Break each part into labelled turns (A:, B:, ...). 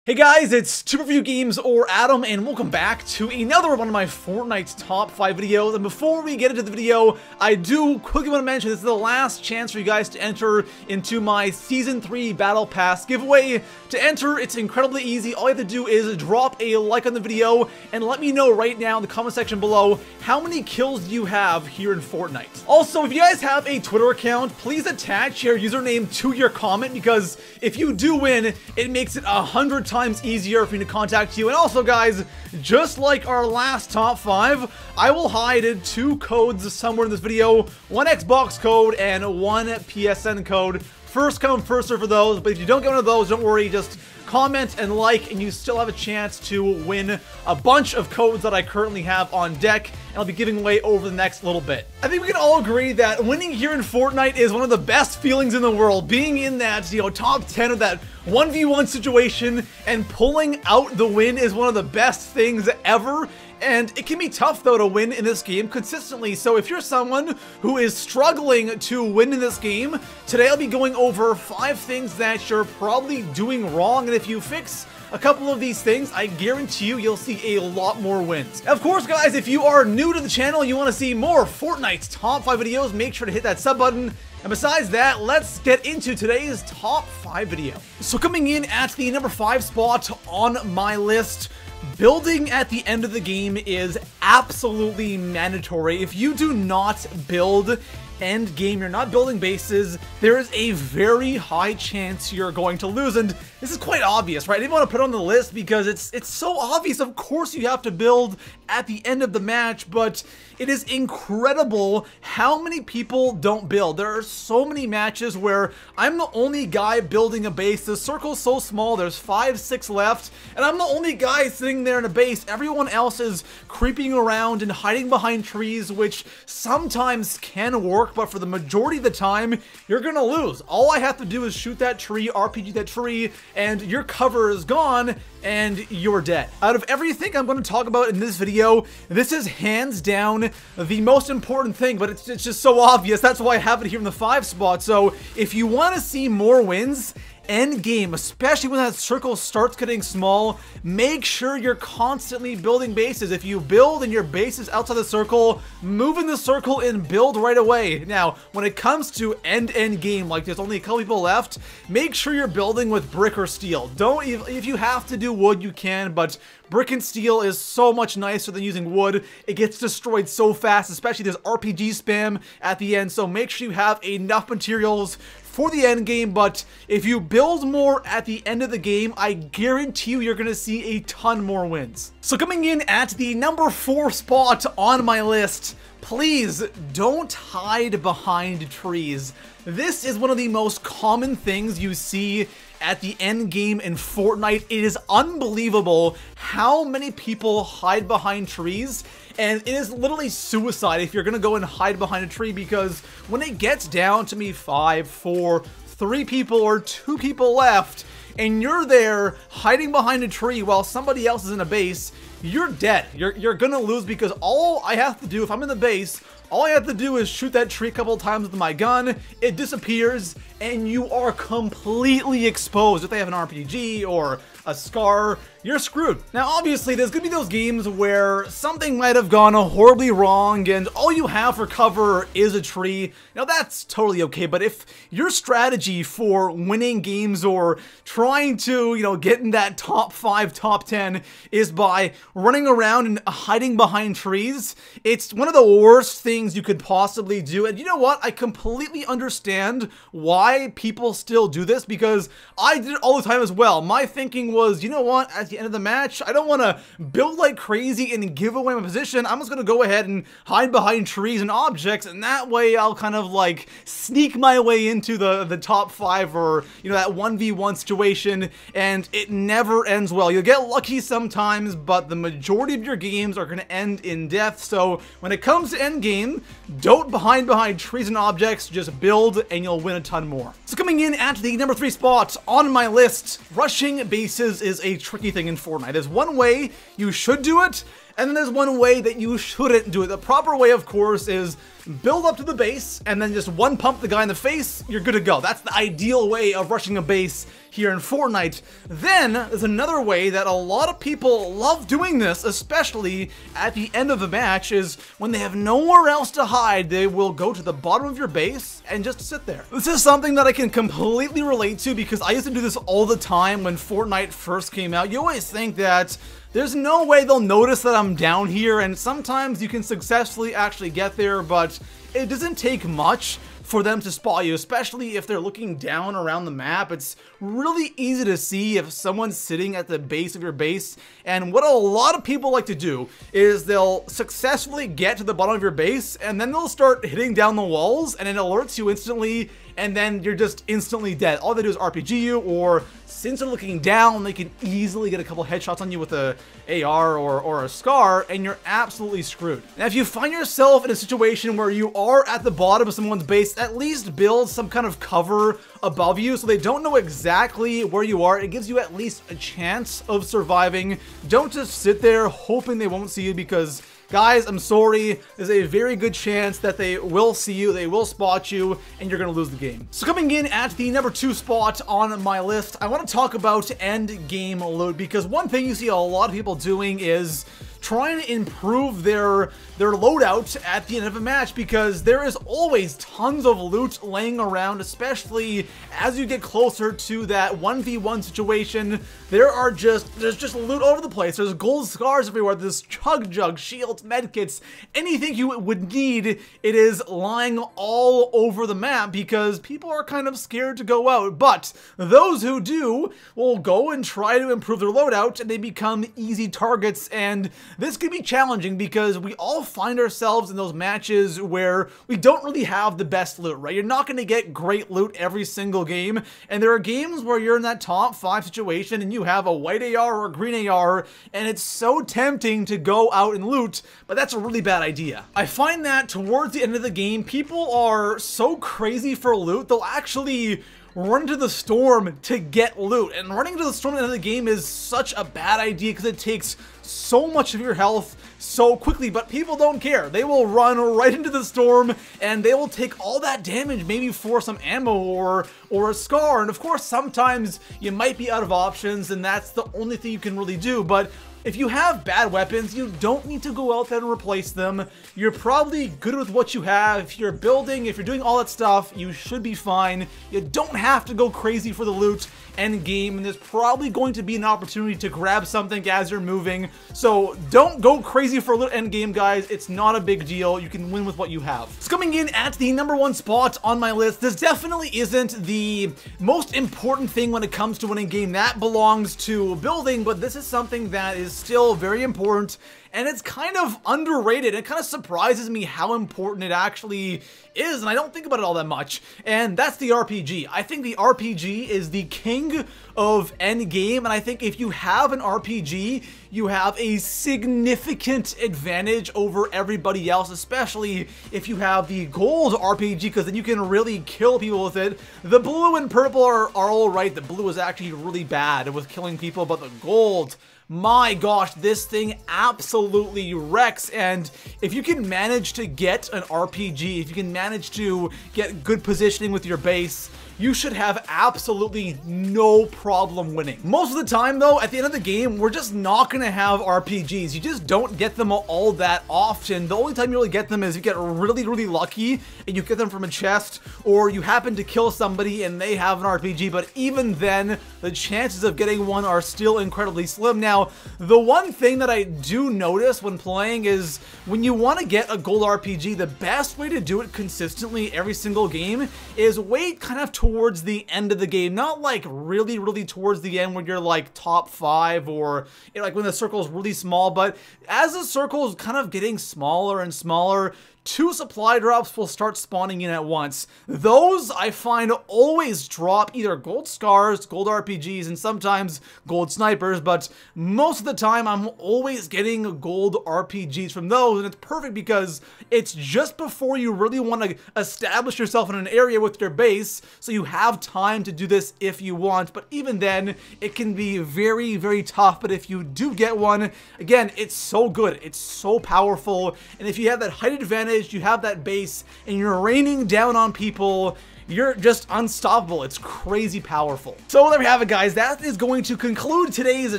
A: Hey guys, it's Two Games or Adam, and welcome back to another one of my Fortnite top 5 videos. And before we get into the video, I do quickly want to mention this is the last chance for you guys to enter into my Season 3 Battle Pass giveaway. To enter, it's incredibly easy. All you have to do is drop a like on the video and let me know right now in the comment section below how many kills you have here in Fortnite. Also, if you guys have a Twitter account, please attach your username to your comment, because if you do win, it makes it 100 times easier for me to contact you. And also guys, just like our last top 5, I will hide 2 codes somewhere in this video, one Xbox code and one PSN code. First come, first serve for those, but if you don't get one of those, don't worry, just comment and like, and you still have a chance to win a bunch of codes that I currently have on deck, and I'll be giving away over the next little bit. I think we can all agree that winning here in Fortnite is one of the best feelings in the world. Being in that, top 10 of that 1v1 situation and pulling out the win is one of the best things ever. And it can be tough though to win in this game consistently, so if you're someone who is struggling to win in this game, today I'll be going over 5 things that you're probably doing wrong, and if you fix a couple of these things, I guarantee you'll see a lot more wins. Of course guys, if you are new to the channel and you want to see more Fortnite's top 5 videos, make sure to hit that sub button. And besides that, let's get into today's top 5 video. So coming in at the number 5 spot on my list, building at the end of the game is absolutely mandatory. If you do not build end game, you're not building bases, there is a very high chance you're going to lose. And this is quite obvious, right? I didn't want to put it on the list because it's so obvious. Of course you have to build at the end of the match, but it is incredible how many people don't build. There are so many matches where I'm the only guy building a base. The circle's so small, there's 5, 6 left, and I'm the only guy sitting there in a base. Everyone else is creeping around and hiding behind trees, which sometimes can work, but for the majority of the time, you're gonna lose. All I have to do is shoot that tree, RPG that tree, and your cover is gone, and you're dead. Out of everything I'm going to talk about in this video, this is hands down the most important thing, but it's just so obvious. That's why I have it here in the 5 spot. So if you want to see more wins end game, especially when that circle starts getting small, make sure you're constantly building bases. If you build and your base is outside the circle, move in the circle and build right away. Now, when it comes to end game, like there's only a couple people left, make sure you're building with brick or steel. Don't, if you have to do wood, you can, but brick and steel is so much nicer than using wood. It gets destroyed so fast, especially there's RPG spam at the end, so make sure you have enough materials for the end game. But if you build more at the end of the game, I guarantee you're going to see a ton more wins. So coming in at the number 4 spot on my list, please don't hide behind trees. This is one of the most common things you see at the end game in Fortnite. It is unbelievable how many people hide behind trees, and it is literally suicide if you're gonna go and hide behind a tree, because when it gets down to me 5, 4, 3 people or 2 people left, and you're there hiding behind a tree while somebody else is in a base, you're dead. You're gonna lose, because all I have to do, if I'm in the base, all I have to do is shoot that tree a couple of times with my gun, it disappears, and you are completely exposed. If they have an RPG or a SCAR, you're screwed. Now obviously there's gonna be those games where something might have gone horribly wrong and all you have for cover is a tree. Now that's totally okay, but if your strategy for winning games or trying to, get in that top 5, top 10 is by running around and hiding behind trees, it's one of the worst things you could possibly do. And you know what? I completely understand why people still do this, because I did it all the time as well. My thinking was, you know what, at the end of the match, I don't want to build like crazy and give away my position. I'm just going to go ahead and hide behind trees and objects, and that way I'll kind of like sneak my way into the top 5 or, that 1v1 situation, and it never ends well. You'll get lucky sometimes, but the majority of your games are going to end in death. So when it comes to end game, don't hide behind trees and objects, just build and you'll win a ton more. So coming in at the number 3 spot on my list, rushing bases is a tricky thing in Fortnite. There's one way you should do it, and then there's one way that you shouldn't do it. The proper way, of course, is build up to the base, and then just one pump the guy in the face, you're good to go. That's the ideal way of rushing a base here in Fortnite. Then there's another way that a lot of people love doing this, especially at the end of the match, is when they have nowhere else to hide, they will go to the bottom of your base and just sit there. This is something that I can completely relate to because I used to do this all the time when Fortnite first came out. You always think that there's no way they'll notice that I'm down here, and sometimes you can successfully actually get there, but it doesn't take much for them to spot you, especially if they're looking down around the map. It's really easy to see if someone's sitting at the base of your base, and what a lot of people like to do is they'll successfully get to the bottom of your base, and then they'll start hitting down the walls, and it alerts you instantly, and then you're just instantly dead. All they do is RPG you, or since they're looking down, they can easily get a couple headshots on you with a AR or a SCAR, and you're absolutely screwed. Now, if you find yourself in a situation where you are at the bottom of someone's base, at least build some kind of cover above you so they don't know exactly where you are. It gives you at least a chance of surviving. Don't just sit there hoping they won't see you, because guys, I'm sorry, there's a very good chance that they will see you, they will spot you, and you're gonna lose the game. So coming in at the number 2 spot on my list, I want to talk about end game loot, because one thing you see a lot of people doing is trying to improve their loadout at the end of a match, because there is always tons of loot laying around, especially as you get closer to that 1v1 situation. There's just loot all over the place. There's gold scars everywhere. There's chug jugs, shields, medkits, anything you would need. It is lying all over the map because people are kind of scared to go out. But those who do will go and try to improve their loadout, and they become easy targets. And this can be challenging because we all find ourselves in those matches where we don't really have the best loot, right? You're not going to get great loot every single game, and there are games where you're in that top 5 situation and you have a white AR or a green AR, and it's so tempting to go out and loot, but that's a really bad idea. I find that towards the end of the game, people are so crazy for loot, they'll actually run into the storm to get loot, and running into the storm at the end of the game is such a bad idea because it takes so much of your health so quickly, but people don't care. They will run right into the storm and they will take all that damage, maybe for some ammo or a SCAR, and of course sometimes you might be out of options and that's the only thing you can really do. But if you have bad weapons, you don't need to go out there and replace them. You're probably good with what you have. If you're building, if you're doing all that stuff, you should be fine. You don't have to go crazy for the loot end game, and there's probably going to be an opportunity to grab something as you're moving. So don't go crazy for a loot end game, guys. It's not a big deal. You can win with what you have. It's coming in at the number 1 spot on my list. This definitely isn't the most important thing when it comes to winning game. That belongs to building, but this is something that is still very important, and it's kind of underrated. It kind of surprises me how important it actually is, and I don't think about it all that much, and that's the RPG. I think the RPG is the king of endgame, and I think if you have an RPG, you have a significant advantage over everybody else, especially if you have the gold RPG, because then you can really kill people with it. The blue and purple are all right. The blue is actually really bad with killing people, but the gold, my gosh, this thing absolutely wrecks. And if you can manage to get an RPG, if you can manage to get good positioning with your base, you should have absolutely no problem winning. Most of the time though, at the end of the game, we're just not gonna have RPGs. You just don't get them all that often. The only time you really get them is you get really, really lucky and you get them from a chest, or you happen to kill somebody and they have an RPG, but even then, the chances of getting one are still incredibly slim. Now, the one thing that I do notice when playing is when you want to get a gold RPG, the best way to do it consistently every single game is wait kind of towards the end of the game. Not like really, really towards the end when you're like top 5 or like when the circle is really small, but as the circle is kind of getting smaller and smaller, 2 supply drops will start spawning in at once. Those, I find, always drop either gold scars, gold RPGs, and sometimes gold snipers, but most of the time I'm always getting gold RPGs from those, and it's perfect because it's just before you really want to establish yourself in an area with your base, so you have time to do this if you want, but even then, it can be very, very tough. But if you do get one, again, it's so good, it's so powerful, and if you have that height advantage, village, you have that base, and you're raining down on people, you're just unstoppable. It's crazy powerful. So there we have it, guys. That is going to conclude today's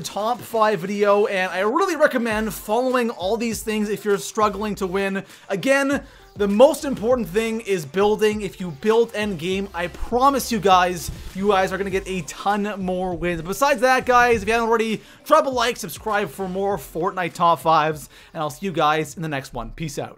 A: top 5 video, and I really recommend following all these things if you're struggling to win. Again, the most important thing is building. If you build endgame, I promise you guys are going to get a ton more wins. Besides that, guys, if you haven't already, drop a like, subscribe for more Fortnite top 5s, and I'll see you guys in the next one. Peace out.